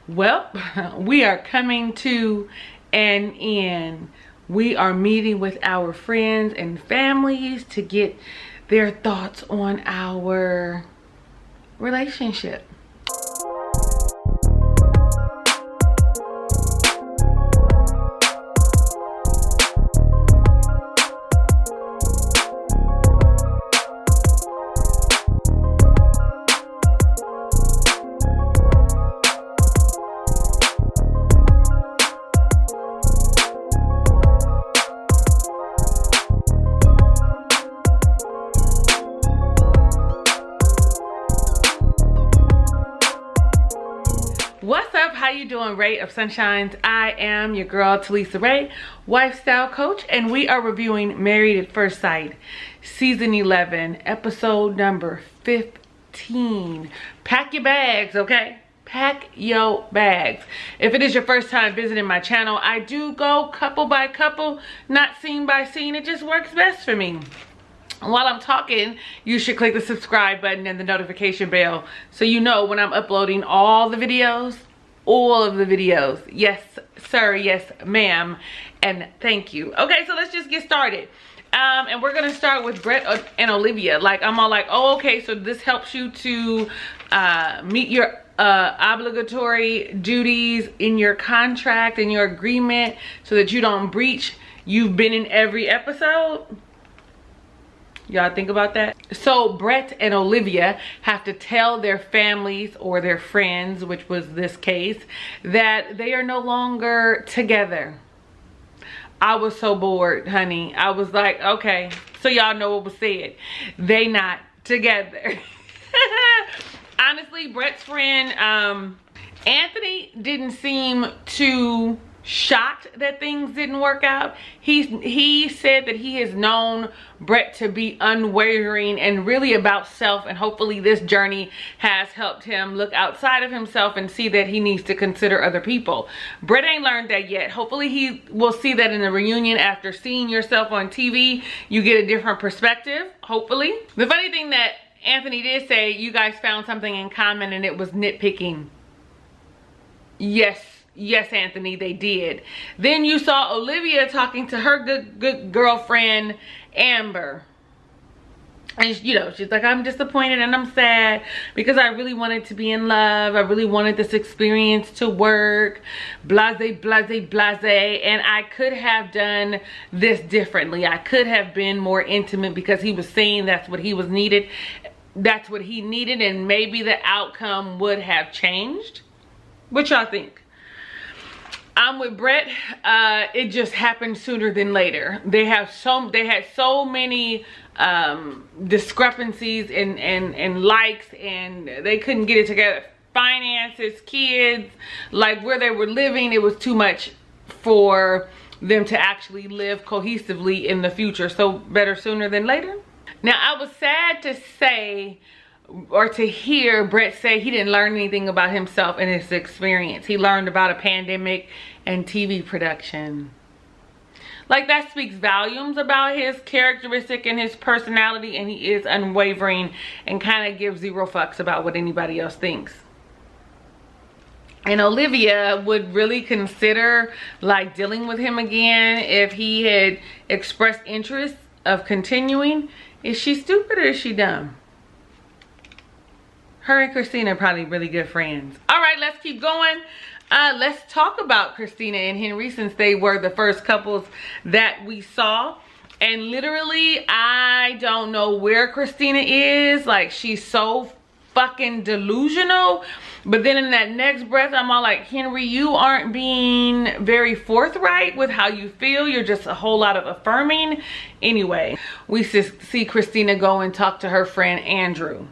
Well, we are coming to an end. We are meeting with our friends and families to get their thoughts on our relationship. What's up? How you doing, Ray of Sunshines? I am your girl Talisa Rae, lifestyle coach, and we are reviewing Married at First Sight, season 11, episode number 15. Pack your bags, okay? Pack your bags. If it is your first time visiting my channel, I do go couple by couple, not scene by scene. It just works best for me. While I'm talking, you should click the subscribe button and the notification bell so you know when I'm uploading all the videos, all of the videos. Yes, sir. Yes, ma'am. And thank you. Okay, so let's just get started. And we're going to start with Brett and Olivia. Like, I'm all like, oh, okay, so this helps you to meet your obligatory duties in your contract and your agreement so that you don't breach. You've been in every episode. Y'all think about that? So Brett and Olivia have to tell their families or their friends, which was this case, that they are no longer together. I was so bored, honey. I was like, okay, so y'all know what was said. They not together. Honestly, Brett's friend, Anthony, didn't seem too shocked that things didn't work out. He said that he has known Brett to be unwavering and really about self, and hopefully this journey has helped him look outside of himself and see that he needs to consider other people. Brett ain't learned that yet. Hopefully he will see that in the reunion. After seeing yourself on TV, you get a different perspective, hopefully. The funny thing that Anthony did say, you guys found something in common and it was nitpicking. Yes, Anthony, they did. Then you saw Olivia talking to her good girlfriend, Amber. And, you know, she's like, I'm disappointed and I'm sad because I really wanted to be in love. I really wanted this experience to work. Blase, blase, blase. And I could have done this differently. I could have been more intimate because he was saying that's what he was needed. That's what he needed, and maybe the outcome would have changed. What y'all think? I'm with Brett. It just happened sooner than later. They had so many discrepancies and likes, and they couldn't get it together. Finances, kids, like where they were living, it was too much for them to actually live cohesively in the future. So better sooner than later. Now, I was sad to say, or to hear Brett say he didn't learn anything about himself in his experience. He learned about a pandemic and TV production. Like, that speaks volumes about his characteristic and his personality, and he is unwavering and kind of gives zero fucks about what anybody else thinks. And Olivia would really consider like dealing with him again if he had expressed interest of continuing. Is she stupid or is she dumb? Her and Christina are probably really good friends. All right, let's keep going. Let's talk about Christina and Henry, since they were the first couples that we saw. And literally, I don't know where Christina is. Like, she's so fucking delusional. But then in that next breath, I'm all like, Henry, you aren't being very forthright with how you feel. You're just a whole lot of affirming. Anyway, we see Christina go and talk to her friend Andrew.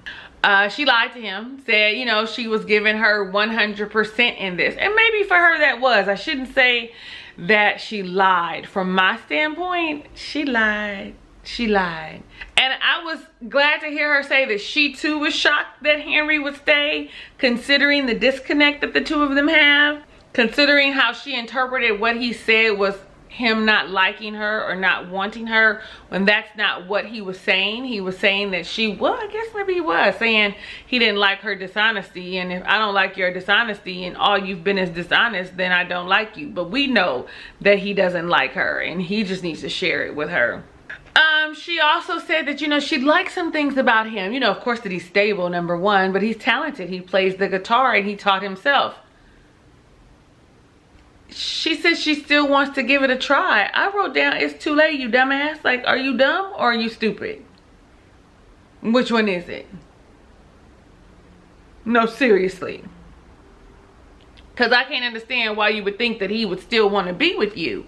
She lied to him, said, you know, she was giving her 100% in this. And maybe for her that was. I shouldn't say that she lied. From my standpoint, she lied. She lied. And I was glad to hear her say that she too was shocked that Henry would stay, considering the disconnect that the two of them have. Considering how she interpreted what he said was him not liking her or not wanting her, when that's not what he was saying. He was saying that well, I guess maybe he was saying he didn't like her dishonesty, and if I don't like your dishonesty and all you've been is dishonest, then I don't like you. But we know that he doesn't like her, and he just needs to share it with her. She also said that, you know, she'd like some things about him. You know, of course, that he's stable, number one, but he's talented. He plays the guitar and he taught himself. She says she still wants to give it a try. I wrote down, it's too late, you dumbass. Like, are you dumb or are you stupid? Which one is it? No, seriously. Because I can't understand why you would think that he would still want to be with you.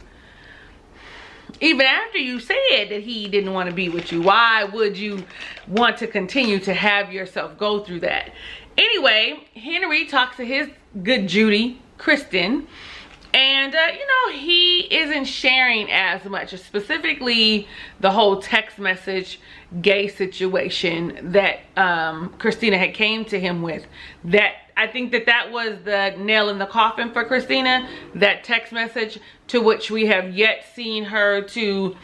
Even after you said that he didn't want to be with you, why would you want to continue to have yourself go through that? Anyway, Henry talks to his good Judy, Kristen, and you know, he isn't sharing as much, specifically the whole text message gay situation that Christina had came to him with. That I think that was the nail in the coffin for Christina, that text message, to which we have yet seen her to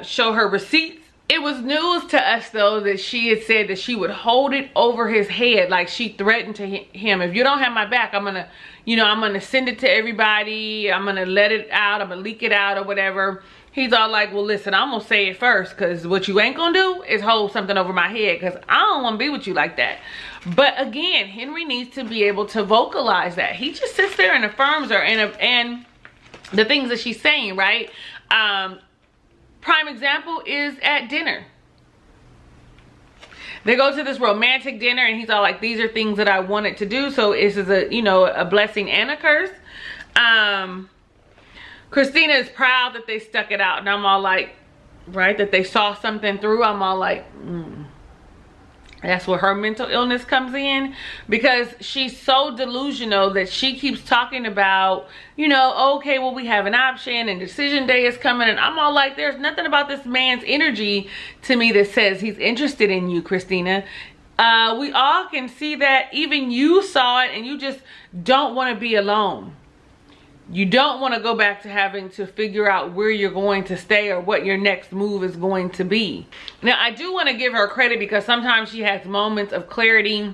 show her receipts. It was news to us though that she had said that she would hold it over his head, like she threatened to him, if you don't have my back, I'm gonna, you know, I'm gonna send it to everybody, I'm gonna let it out, I'm gonna leak it out or whatever. He's all like, well, listen, I'm gonna say it first, because what you ain't gonna do is hold something over my head, because I don't want to be with you like that. But again, Henry needs to be able to vocalize that. He just sits there and affirms her and the things that she's saying, right? Prime example is at dinner. They go to this romantic dinner and he's all like, these are things that I wanted to do, so this is a, you know, a blessing and a curse. Christina is proud that they stuck it out, and I'm all like, right, that they saw something through. I'm all like, that's where her mental illness comes in, because she's so delusional that she keeps talking about, you know, okay, well, we have an option and decision day is coming, and I'm all like, there's nothing about this man's energy to me that says he's interested in you, Christina. We all can see that. Even you saw it, and you just don't want to be alone. You don't want to go back to having to figure out where you're going to stay or what your next move is going to be. Now, I do want to give her credit, because sometimes she has moments of clarity.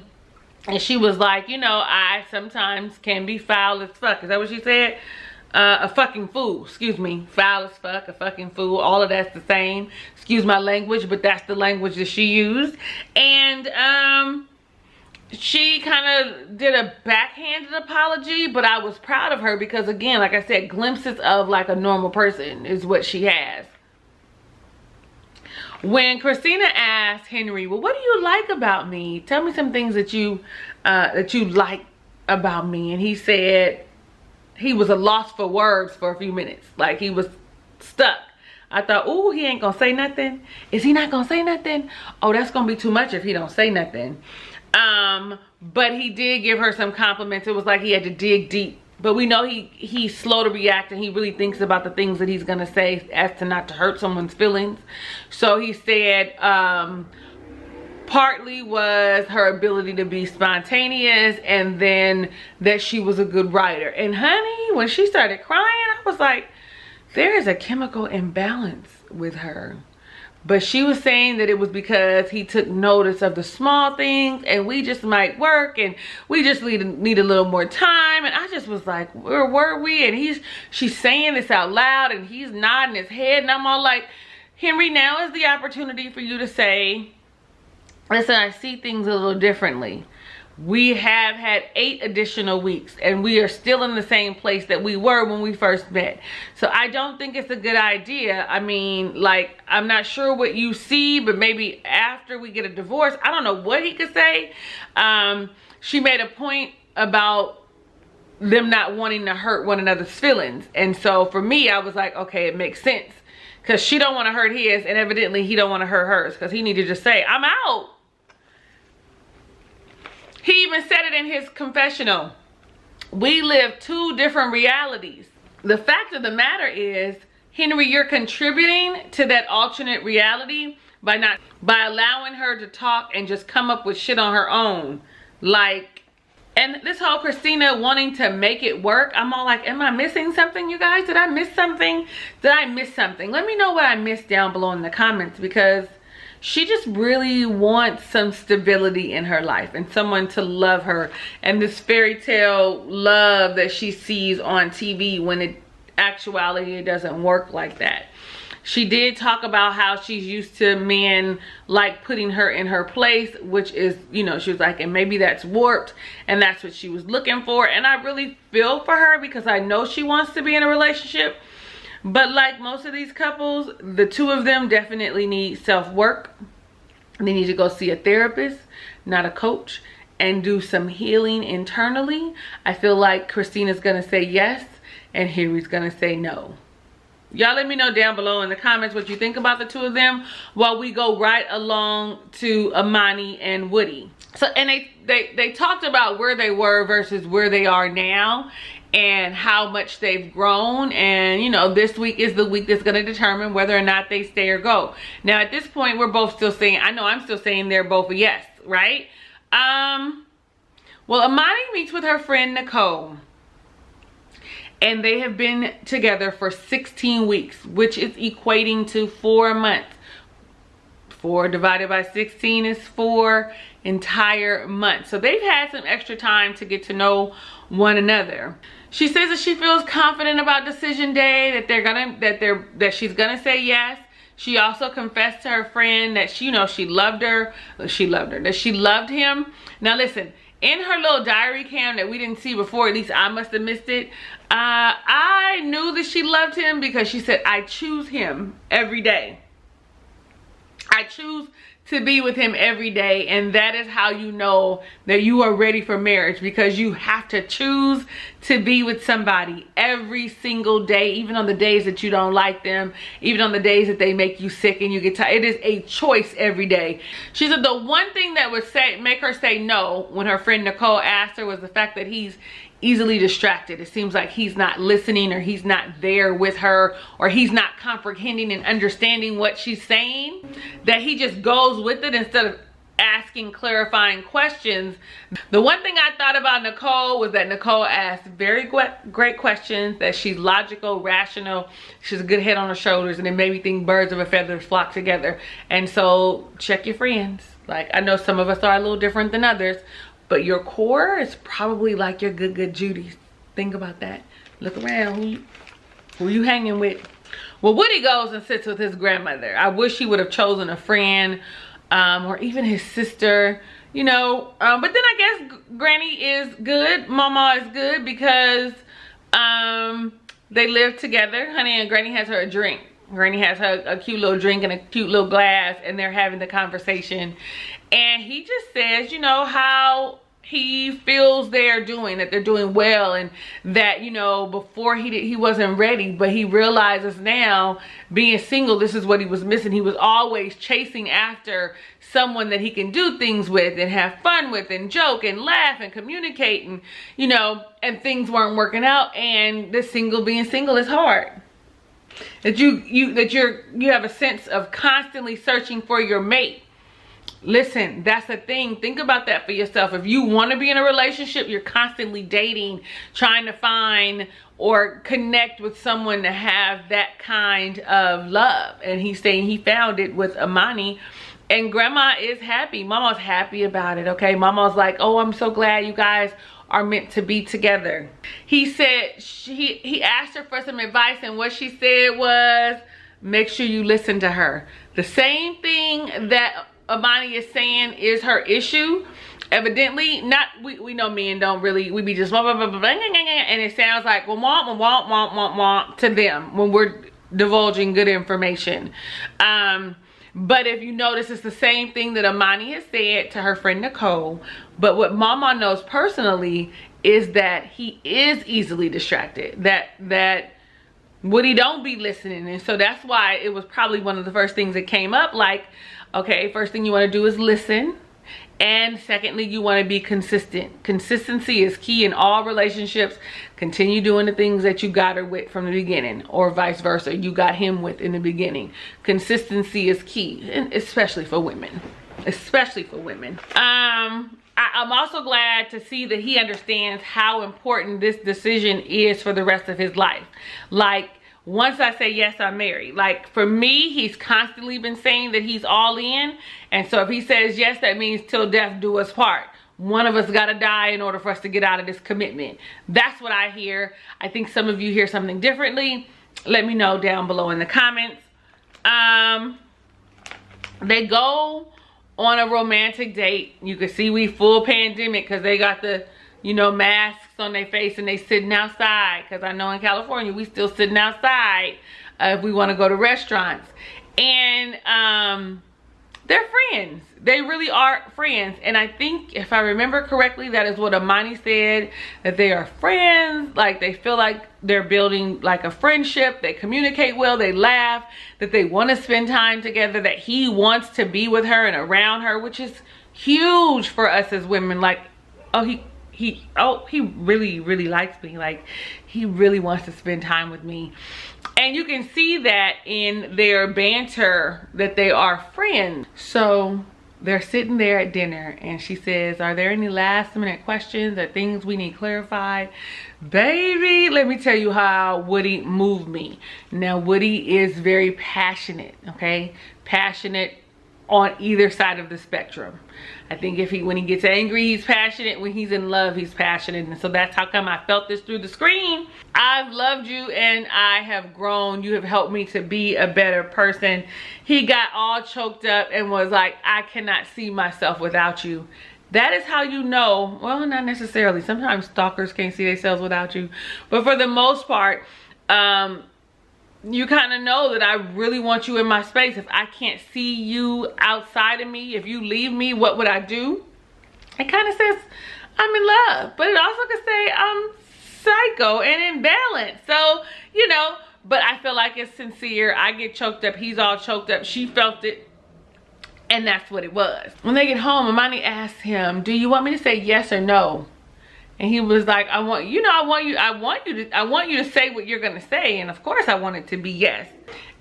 And she was like, you know, I sometimes can be foul as fuck. Is that what she said? A fucking fool. Excuse me. Foul as fuck. A fucking fool. All of that's the same. Excuse my language, but that's the language that she used. And, she kind of did a backhanded apology, but I was proud of her, because again, like I said, glimpses of like a normal person is what she has. When Christina asked Henry, well, what do you like about me? Tell me some things that you like about me. And he said he was a loss for words for a few minutes. Like, he was stuck. I thought, oh, he ain't gonna say nothing. Is he not gonna say nothing? Oh, that's gonna be too much if he don't say nothing. But he did give her some compliments. It was like he had to dig deep. But we know he's slow to react, and he really thinks about the things that he's gonna say as to not to hurt someone's feelings. So he said partly was her ability to be spontaneous, and then that she was a good writer. And honey, when she started crying, I was like, there is a chemical imbalance with her. But she was saying that it was because he took notice of the small things, and we just might work, and we just need a little more time. And I just was like, where were we? And she's saying this out loud, and he's nodding his head, and I'm all like, Henry, now is the opportunity for you to say, listen, I see things a little differently. We have had 8 additional weeks, and we are still in the same place that we were when we first met. So I don't think it's a good idea. I mean, like, I'm not sure what you see, but maybe after we get a divorce, I don't know what he could say. She made a point about them not wanting to hurt one another's feelings. And so for me, I was like, okay, it makes sense. Because she don't want to hurt his, and evidently he don't want to hurt hers, because he needed to just say, I'm out. He even said it in his confessional. We live 2 different realities. The fact of the matter is, Henry, you're contributing to that alternate reality by allowing her to talk and just come up with shit on her own. Like, And this whole Christina wanting to make it work, I'm all like, am I missing something, you guys? Did I miss something? Did I miss something? Let me know what I missed down below in the comments, because she just really wants some stability in her life and someone to love her, and this fairy tale love that she sees on TV, when in actuality it doesn't work like that. She did talk about how she's used to men like putting her in her place, which is, you know, she was like, and maybe that's warped, and that's what she was looking for. And I really feel for her, because I know she wants to be in a relationship. But like most of these couples, the two of them definitely need self-work. They need to go see a therapist, not a coach, and do some healing internally. I feel like Christina's gonna say yes, and Henry's gonna say no. Y'all let me know down below in the comments what you think about the two of them, while we go right along to Amani and Woody. So, and they talked about where they were versus where they are now, and how much they've grown. And you know, this week is the week that's going to determine whether or not they stay or go. Now at this point, we're both still saying, I know I'm still saying they're both a yes, right? Well, Amani meets with her friend Nicole, and they have been together for 16 weeks, which is equating to 4 months. 4 divided by 16 is 4 entire months. So they've had some extra time to get to know one another. She says that she feels confident about decision day, that she's gonna say yes. She also confessed to her friend that she loved him. Now listen, in her little diary cam that we didn't see before, at least I must have missed it, I knew that she loved him, because she said, I choose him every day. I choose to be with him every day. And that is how you know that you are ready for marriage, because you have to choose to be with somebody every single day, even on the days that you don't like them, even on the days that they make you sick and you get tired. It is a choice every day. She said the one thing that would make her say no when her friend Nicole asked her was the fact that he's easily distracted. It seems like he's not listening, or he's not there with her, or he's not comprehending and understanding what she's saying, that he just goes with it instead of asking clarifying questions. The one thing I thought about Nicole was that Nicole asked very great questions, that she's logical, rational, she's a good head on her shoulders, and it made me think birds of a feather flock together. And so check your friends. Like, I know some of us are a little different than others, but your core is probably like your good Judy's. Think about that. Look around. Who you hanging with? Well, Woody goes and sits with his grandmother. I wish he would have chosen a friend, or even his sister, you know. But then I guess Granny is good. Mama is good, because they live together. Honey and Granny has her a drink. Granny has her a cute little drink and a cute little glass, and they're having the conversation. And he just says, you know, how he feels they're doing, that they're doing well, and that, you know, before he wasn't ready, but he realizes now, being single, this is what he was missing. He was always chasing after someone that he can do things with and have fun with and joke and laugh and communicate, and, you know, and things weren't working out. And being single is hard. That you have a sense of constantly searching for your mate. Listen, that's the thing. Think about that for yourself. If you want to be in a relationship, you're constantly dating, trying to find or connect with someone to have that kind of love. And he's saying he found it with Amani. And Grandma is happy. Mama's happy about it, okay? Mama's like, oh, I'm so glad you guys are meant to be together. He said, he asked her for some advice, and what she said was, make sure you listen to her. The same thing that Amani is saying is her issue. Evidently, we know men don't really, we be just blah, blah, blah, blah, blah, and it sounds like womp to them when we're divulging good information. But if you notice, it's the same thing that Amani has said to her friend Nicole. But what Mama knows personally is that he is easily distracted. That Woody don't be listening. And so that's why it was probably one of the first things that came up. Like, okay, first thing you want to do is listen. And secondly, you want to be consistent. Consistency is key in all relationships. Continue doing the things that you got her with from the beginning, or vice versa, you got him with in the beginning. Consistency is key, and especially for women. Especially for women. I'm also glad to see that he understands how important this decision is for the rest of his life. Like, once I say yes, I'm married. Like, for me, he's constantly been saying that he's all in. And so if he says yes, that means till death do us part. One of us got to die in order for us to get out of this commitment. That's what I hear. I think some of you hear something differently. Let me know down below in the comments. They go on a romantic date. You can see we full pandemic because they got the, you know, masks on their face and they sitting outside. Because I know in California we still sitting outside if we want to go to restaurants. And they're friends. They really are friends. And I think, if I remember correctly, that is what Amani said, that they are friends. Like, they feel like they're building like a friendship. They communicate well. They laugh. That they want to spend time together. That he wants to be with her and around her, which is huge for us as women. Like, oh, he really, really likes me. Like, he really wants to spend time with me. And you can see that in their banter that they are friends. So they're sitting there at dinner and she says, are there any last minute questions or things we need clarified? Baby, let me tell you how Woody moved me. Now, Woody is very passionate, okay? Passionate on either side of the spectrum. I think when he gets angry, he's passionate. When he's in love, he's passionate. And so that's how come I felt this through the screen. I've loved you and I have grown. You have helped me to be a better person. He got all choked up and was like, I cannot see myself without you. That is how you know, well, not necessarily. Sometimes stalkers can't see themselves without you. But for the most part, you kind of know that I really want you in my space. If I can't see you outside of me, if you leave me, what would I do? It kind of says I'm in love, but it also could say I'm psycho and imbalanced. So, you know, but I feel like it's sincere. I get choked up. He's all choked up. She felt it. And that's what it was. When they get home, Amani asked him, do you want me to say yes or no? And he was like, I want you to say what you're gonna say. And of course I want it to be yes.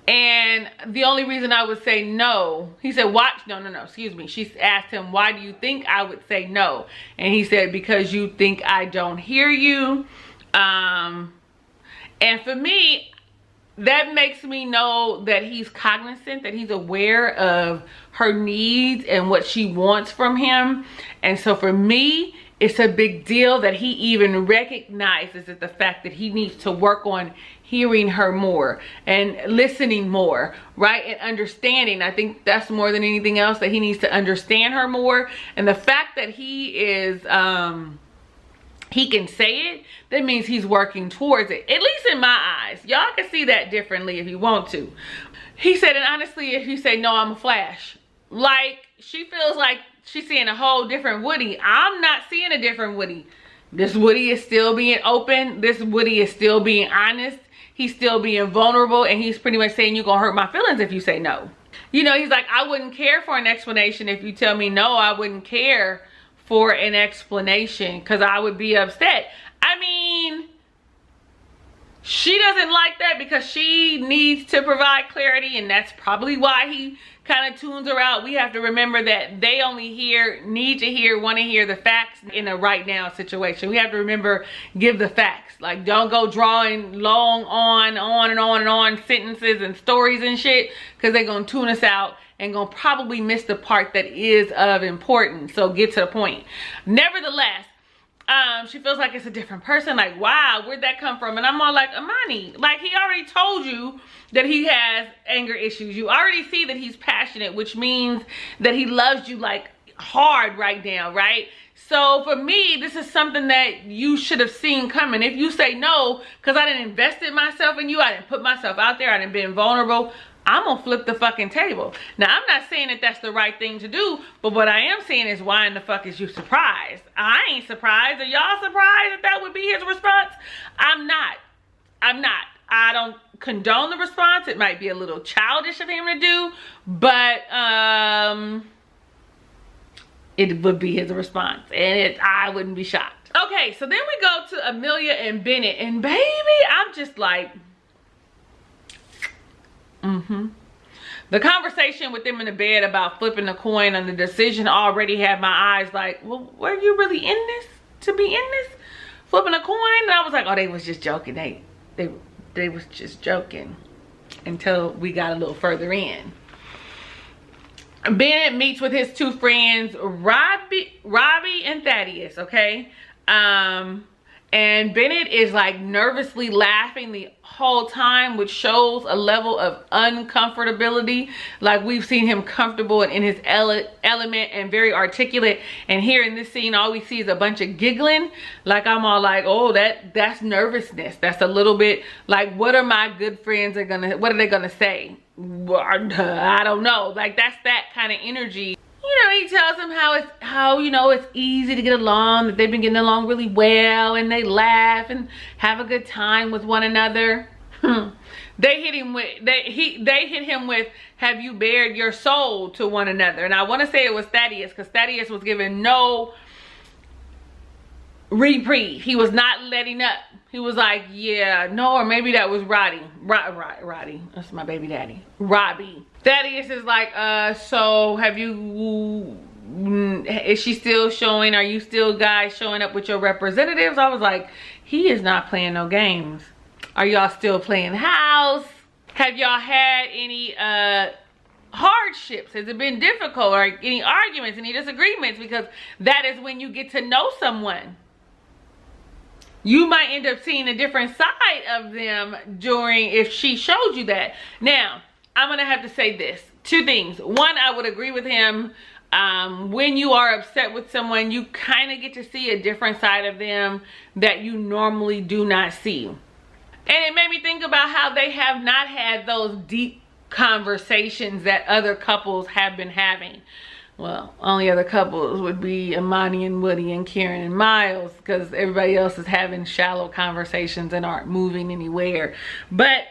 And the only reason I would say no, he said, excuse me. She asked him, why do you think I would say no? And he said, because you think I don't hear you. And for me, that makes me know that he's cognizant, that he's aware of her needs and what she wants from him. And so for me, it's a big deal that he even recognizes that the fact that he needs to work on hearing her more and listening more, right? And understanding. I think that's more than anything else, that he needs to understand her more. And the fact that he is, he can say it, that means he's working towards it. At least in my eyes. Y'all can see that differently if you want to. He said, and honestly, if you say no, I'm a flash. Like, she feels like she's seeing a whole different Woody. I'm not seeing a different Woody. This Woody is still being open. This Woody is still being honest. He's still being vulnerable. And he's pretty much saying, you're going to hurt my feelings if you say no. You know, he's like, I wouldn't care for an explanation if you tell me no. I wouldn't care for an explanation because I would be upset. I mean, she doesn't like that because she needs to provide clarity, and that's probably why he kind of tunes her out. We have to remember that they only need to hear, want to hear the facts in a right now situation. We have to remember, give the facts. Like, don't go drawing long on sentences and stories and shit, because they're going to tune us out and gonna probably miss the part that is of importance. So get to the point. Nevertheless, she feels like it's a different person. Like, wow, where'd that come from? And I'm all like, Amani, like, he already told you that he has anger issues. You already see that he's passionate, which means that he loves you like hard right now, right? So for me, this is something that you should have seen coming. If you say no, because I didn't invest in myself in you, I didn't put myself out there, I didn't been vulnerable, I'm gonna flip the fucking table. Now, I'm not saying that that's the right thing to do, but what I am saying is, why in the fuck is you surprised? I ain't surprised. Are y'all surprised that that would be his response? I'm not. I don't condone the response. It might be a little childish of him to do, but it would be his response, and I wouldn't be shocked. Okay, so then we go to Amelia and Bennett, and baby, I'm just like, the The conversation with them in the bed about flipping the coin on the decision already had my eyes like, well, were you really in this to be in this? Flipping a coin? And I was like, oh, they was just joking. They was just joking until we got a little further in. Bennett meets with his two friends, Robbie and Thaddeus, okay? And Bennett is like nervously laughing the whole time, which shows a level of uncomfortability. Like we've seen him comfortable and in his element and very articulate. And here in this scene, all we see is a bunch of giggling. Like I'm all like, oh, that's nervousness. That's a little bit like, what are my good friends what are they gonna say? I don't know. Like that's that kind of energy. You know, he tells them how you know, it's easy to get along, that they've been getting along really well, and they laugh and have a good time with one another. They hit him with, have you bared your soul to one another? And I want to say it was Thaddeus, because Thaddeus was given no reprieve. He was not letting up. He was like, yeah, no, or maybe that was Roddy. Roddy, that's my baby daddy. Robbie. Thaddeus is like, so have you, is she still showing, are you still guys showing up with your representatives? I was like, he is not playing no games. Are y'all still playing house? Have y'all had any hardships? Has it been difficult, or any arguments, any disagreements? Because that is when you get to know someone. You might end up seeing a different side of them if she showed you that. Now, I'm gonna have to say this. Two things. One, I would agree with him. When you are upset with someone, you kind of get to see a different side of them that you normally do not see. And it made me think about how they have not had those deep conversations that other couples have been having. Well, only other couples would be Amani and Woody and Karen and Miles, because everybody else is having shallow conversations and aren't moving anywhere. But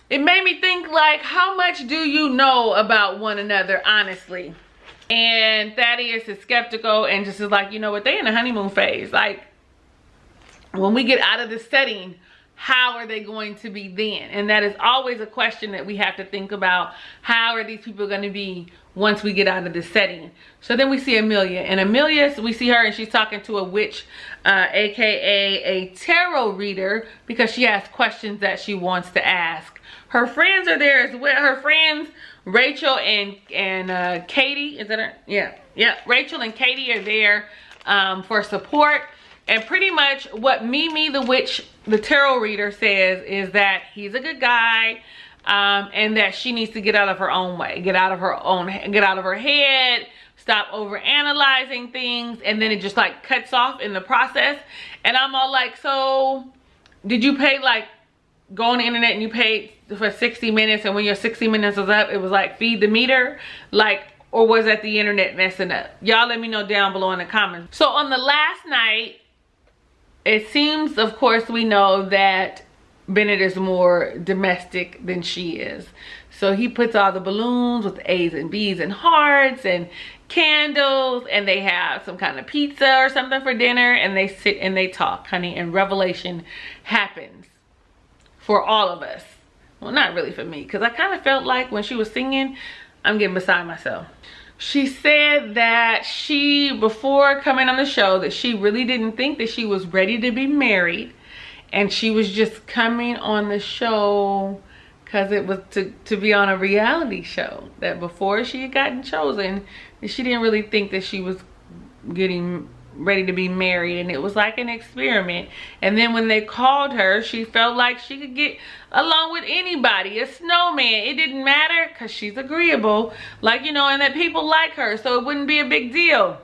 it made me think, like, how much do you know about one another, honestly? And Thaddeus is skeptical and just is like, you know what, they in the honeymoon phase. Like, when we get out of this setting, how are they going to be then? And that is always a question that we have to think about. How are these people going to be once we get out of this setting? So then we see Amelia. And Amelia, we see her and she's talking to a witch, aka a tarot reader, because she has questions that she wants to ask. Her friends are there as well. Her friends, Rachel and Katie, is that her? Yeah. Rachel and Katie are there for support. And pretty much what Mimi, the witch, the tarot reader, says is that he's a good guy, and that she needs to get out of her own way, get out of her head, stop over analyzing things, and then it just like cuts off in the process. And I'm all like, so did you pay, like, go on the internet and you paid for 60 minutes, and when your 60 minutes was up, it was like feed the meter, like, or was that the internet messing up? Y'all let me know down below in the comments. So on the last night, it seems, of course, we know that Bennett is more domestic than she is. So he puts all the balloons with A's and B's and hearts and candles, and they have some kind of pizza or something for dinner, and they sit and they talk, honey, and revelation happens for all of us. Well, not really for me, because I kind of felt like when she was singing, I'm getting beside myself. She said that before coming on the show, that she really didn't think that she was ready to be married. And she was just coming on the show because it was to be on a reality show. That before she had gotten chosen, she didn't really think that she was getting ready to be married, and it was like an experiment. And then when they called her, she felt like she could get along with anybody, a snowman. It didn't matter because she's agreeable, like, you know, and that people like her, so it wouldn't be a big deal.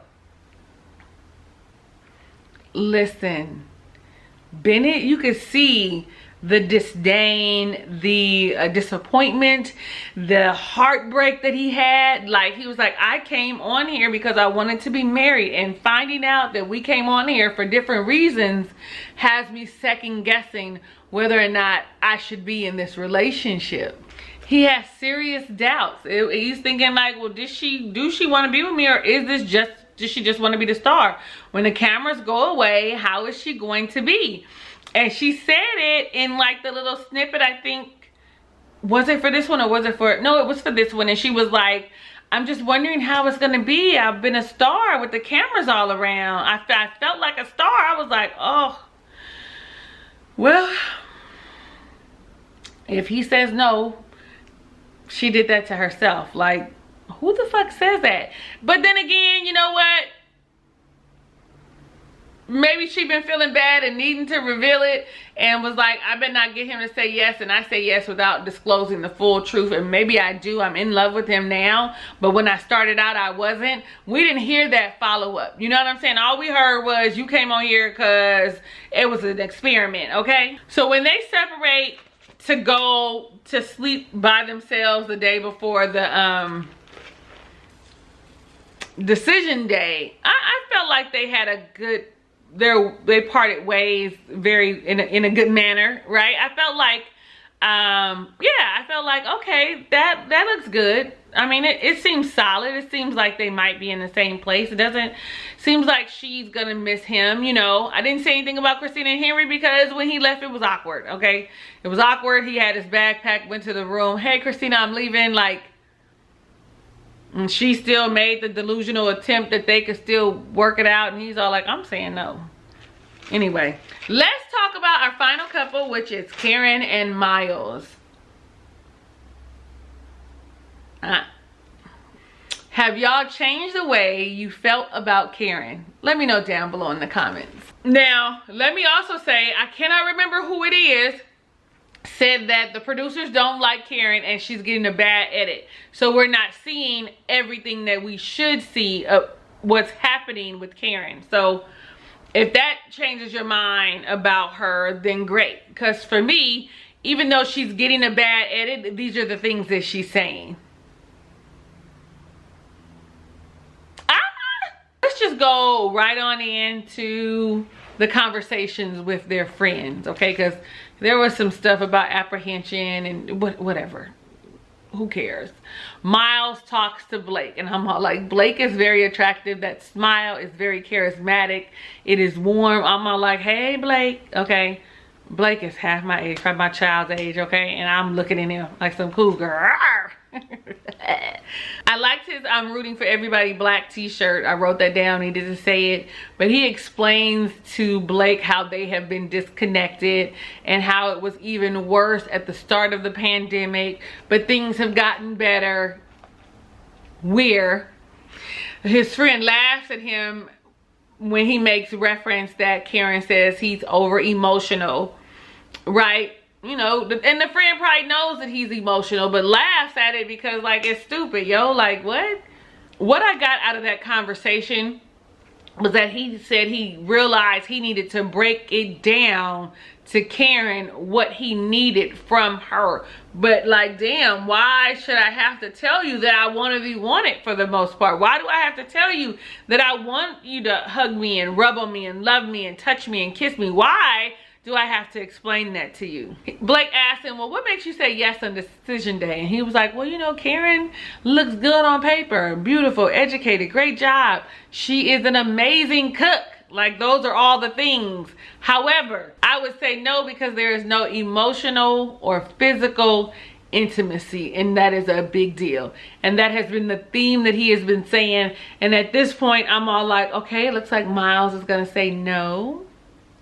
Listen, Bennett, you could see the disdain, the disappointment, the heartbreak that he had. Like, he was like, I came on here because I wanted to be married, and finding out that we came on here for different reasons has me second guessing whether or not I should be in this relationship. He has serious doubts. He's thinking like, well, do she want to be with me, or does she just want to be the star? When the cameras go away, how is she going to be? And she said it in like the little snippet, I think, was it for this one or was it for, no, it was for this one. And she was like, I'm just wondering how it's gonna be. I've been a star with the cameras all around. I felt like a star. I was like, oh, well, if he says no, she did that to herself. Like, who the fuck says that? But then again, you know what? Maybe she been feeling bad and needing to reveal it and was like, I better not get him to say yes, and I say yes without disclosing the full truth. And maybe I do. I'm in love with him now, but when I started out, I wasn't. We didn't hear that follow-up. You know what I'm saying? All we heard was, you came on here because it was an experiment, okay? So when they separate to go to sleep by themselves the day before the decision day, I felt like they had a good, they parted ways very in a good manner, right? I felt like yeah, I felt like, okay, that looks good. I mean, it seems solid. It seems like they might be in the same place. It doesn't, seems like she's gonna miss him, you know. I didn't say anything about Christina and Henry because when he left, it was awkward, okay? It was awkward. He had his backpack, went to the room. Hey, Christina, I'm leaving. Like, and she still made the delusional attempt that they could still work it out. And he's all like, I'm saying no. Anyway, let's talk about our final couple, which is Karen and Miles. Have y'all changed the way you felt about Karen? Let me know down below in the comments. Now, let me also say, I cannot remember who it is, said that the producers don't like Karen and she's getting a bad edit. So we're not seeing everything that we should see of what's happening with Karen. So if that changes your mind about her, then great. Because for me, even though she's getting a bad edit, these are the things that she's saying. Let's just go right on into the conversations with their friends, okay? Because there was some stuff about apprehension and whatever. Who cares? Miles talks to Blake, and I'm all like, Blake is very attractive. That smile is very charismatic. It is warm. I'm all like, hey, Blake, okay? Blake is half my age, probably my child's age, okay? And I'm looking at him like some cougar. I liked his I'm rooting for everybody black t-shirt. I wrote that down. He didn't say it, but he explains to Blake how they have been disconnected and how it was even worse at the start of the pandemic, but things have gotten better. Where his friend laughs at him when he makes reference that Karen says he's over emotional, right? You know, and the friend probably knows that he's emotional, but laughs at it because, like, it's stupid, yo. Like, what? What I got out of that conversation was that he said he realized he needed to break it down to Karen what he needed from her. But, like, damn, why should I have to tell you that I want to be wanted for the most part? Why do I have to tell you that I want you to hug me and rub on me and love me and touch me and kiss me? Why do I have to explain that to you? Blake asked him, well, what makes you say yes on decision day? And he was like, well, you know, Karen looks good on paper, beautiful, educated, great job. She is an amazing cook. Like, those are all the things. However, I would say no because there is no emotional or physical intimacy, and that is a big deal. And that has been the theme that he has been saying. And at this point, I'm all like, okay, it looks like Miles is gonna say no.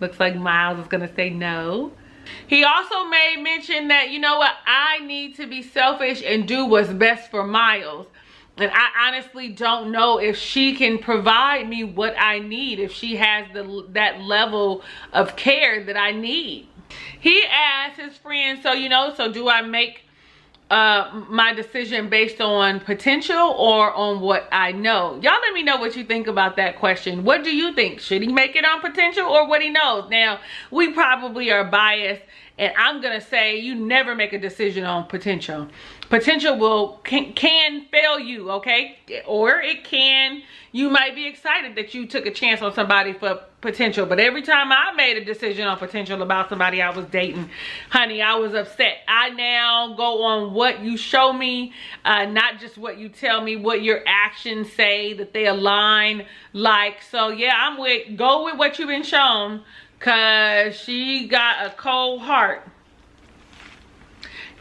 Looks like Miles is gonna say no. He also made mention that, you know what, I need to be selfish and do what's best for Miles. And I honestly don't know if she can provide me what I need, if she has that level of care that I need. He asked his friend, so, you know, so do I make my decision based on potential or on what I know? Y'all let me know what you think about that question. What do you think? Should he make it on potential or what he knows? Now, we probably are biased, and I'm gonna say you never make a decision on potential. Potential can fail you, okay? Or it can, you might be excited that you took a chance on somebody for potential. But every time I made a decision on potential about somebody I was dating, honey, I was upset. I now go on what you show me, not just what you tell me, what your actions say, that they align. Like, so yeah, go with what you've been shown, cause she got a cold heart.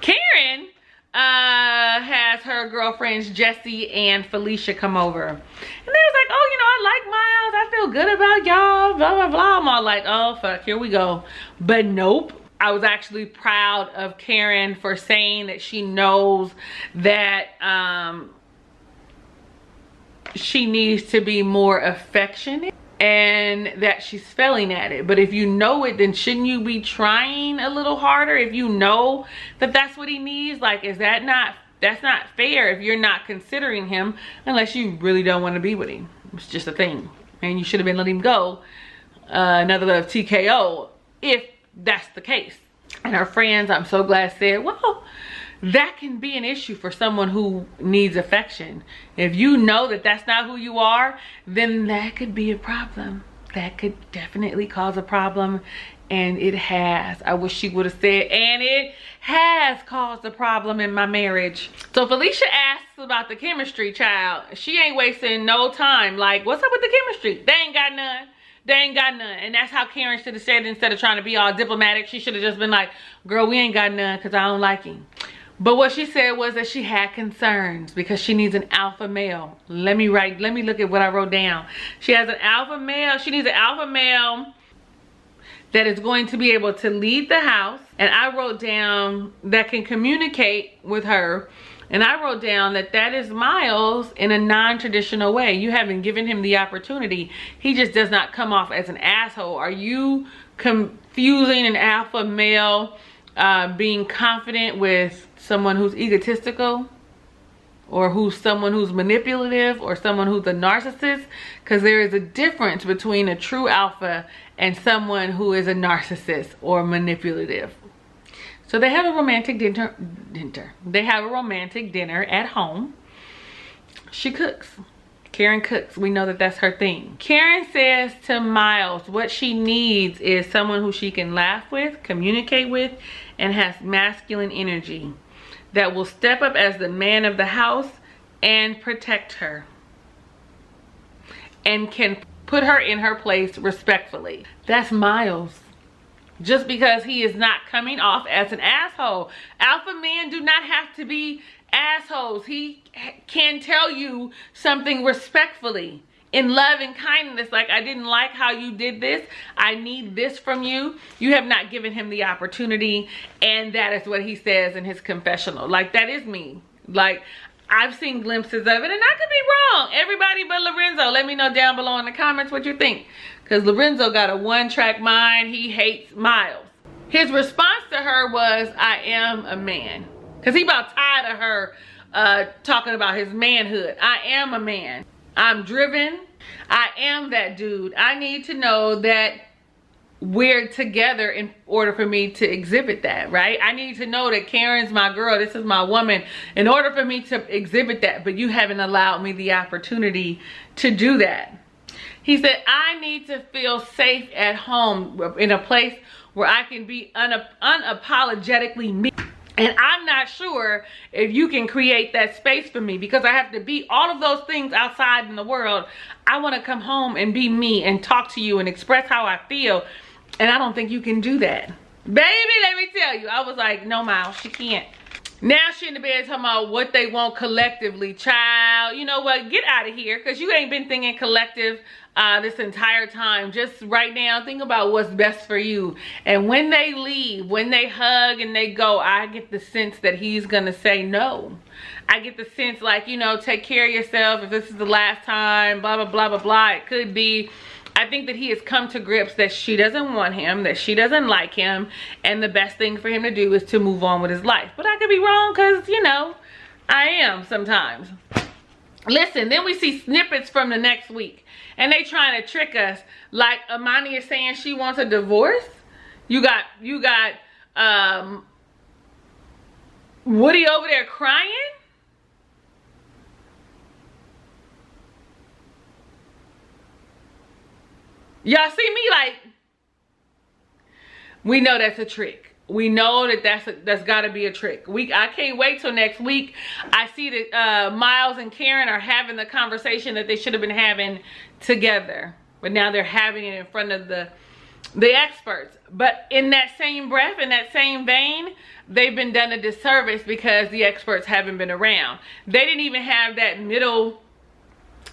Karen has her girlfriends Jessie and Felicia come over, and they was like, oh, you know, I like Miles, I feel good about y'all, blah blah blah. I'm all like, oh fuck, here we go. But nope. I was actually proud of Karen for saying that she knows that she needs to be more affectionate and that she's failing at it. But if you know it, then shouldn't you be trying a little harder? If you know that that's what he needs, like, that's not fair if you're not considering him, unless you really don't want to be with him. It's just a thing, and you should have been letting him go. Another love TKO if that's the case. And her friends, I'm so glad, said, well, that can be an issue for someone who needs affection. If you know that that's not who you are, then that could be a problem. That could definitely cause a problem, and it has. I wish she would have said, and it has caused a problem in my marriage. So Felicia asks about the chemistry, child. She ain't wasting no time. Like, what's up with the chemistry? They ain't got none. They ain't got none. And that's how Karen should have said it. Instead of trying to be all diplomatic, she should have just been like, girl, we ain't got none because I don't like him. But what she said was that she had concerns because she needs an alpha male. Let me look at what I wrote down. She has an alpha male. She needs an alpha male that is going to be able to lead the house. And I wrote down that can communicate with her. And I wrote down that that is Miles in a non-traditional way. You haven't given him the opportunity. He just does not come off as an asshole. Are you confusing an alpha male being confident with someone who's egotistical? Or someone who's manipulative? Or someone who's a narcissist? Because there is a difference between a true alpha and someone who is a narcissist or manipulative. So they have a romantic dinner. They have a romantic dinner at home. She cooks. Karen cooks. We know that that's her thing. Karen says to Miles what she needs is someone who she can laugh with, communicate with, and has masculine energy that will step up as the man of the house and protect her. And can put her in her place respectfully. That's Miles. Just because he is not coming off as an asshole. Alpha men do not have to be assholes. He can tell you something respectfully, in love and kindness. Like, I didn't like how you did this. I need this from you. You have not given him the opportunity. And that is what he says in his confessional. Like, that is me. Like, I've seen glimpses of it, and I could be wrong. Everybody but Lorenzo, let me know down below in the comments what you think. Because Lorenzo got a one-track mind. He hates Miles. His response to her was, I am a man. Because he about tired of her talking about his manhood. I am a man. I'm driven. I am that dude. I need to know that we're together in order for me to exhibit that, right? I need to know that Karen's my girl. This is my woman in order for me to exhibit that. But you haven't allowed me the opportunity to do that. He said, I need to feel safe at home in a place where I can be unapologetically me. And I'm not sure if you can create that space for me, because I have to be all of those things outside in the world. I want to come home and be me and talk to you and express how I feel. And I don't think you can do that. Baby, let me tell you. I was like, no, Miles, she can't. Now she in the bed talking about what they want collectively. Child, you know what? Get out of here, because you ain't been thinking collective this entire time. Just right now, think about what's best for you. And when they leave, when they hug and they go, I get the sense that he's going to say no. I get the sense like, you know, take care of yourself. If this is the last time, blah, blah, blah, blah, blah. It could be. I think that he has come to grips that she doesn't want him, that she doesn't like him, and the best thing for him to do is to move on with his life. But I could be wrong, because, you know, I am sometimes. Listen, then we see snippets from the next week, and they trying to trick us. Like Amani is saying she wants a divorce. You got Woody over there crying. Y'all see me? Like, we know that's a trick. We know that that's got to be a trick. I can't wait till next week. I see that Miles and Karen are having the conversation that they should have been having together, but now they're having it in front of the the experts. But in that same breath, in that same vein, they've been done a disservice because the experts haven't been around. They didn't even have that middle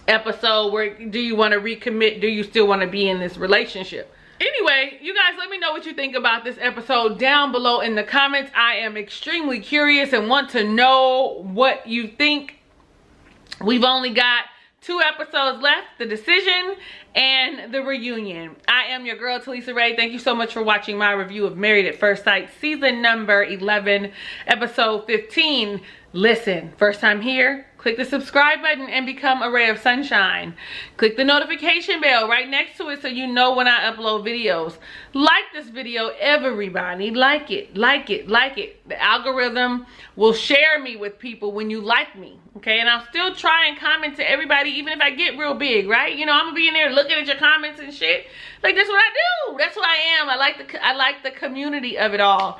episode where, do you want to recommit? Do you still want to be in this relationship? Anyway, you guys, let me know what you think about this episode down below in the comments. I am extremely curious and want to know what you think. We've only got 2 episodes left, the decision and the reunion. I am your girl, Talisa Rae. Thank you so much for watching my review of Married at First Sight, season number 11, episode 15. Listen, first time here, click the subscribe button and become a ray of sunshine. Click the notification bell right next to it so you know when I upload videos. Like this video, everybody. Like it, like it, like it. The algorithm will share me with people when you like me, okay? And I'll still try and comment to everybody even if I get real big, right? You know, I'm gonna be in there looking at your comments and shit. Like, that's what I do. That's who I am. I like the community of it all.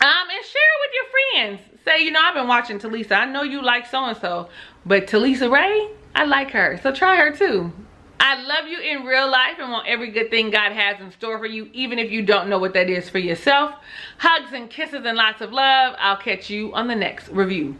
And share it with your friends. Say, you know, I've been watching Talisa. I know you like so-and-so, but Talisa Rae, I like her. So try her too. I love you in real life and want every good thing God has in store for you, even if you don't know what that is for yourself. Hugs and kisses and lots of love. I'll catch you on the next review.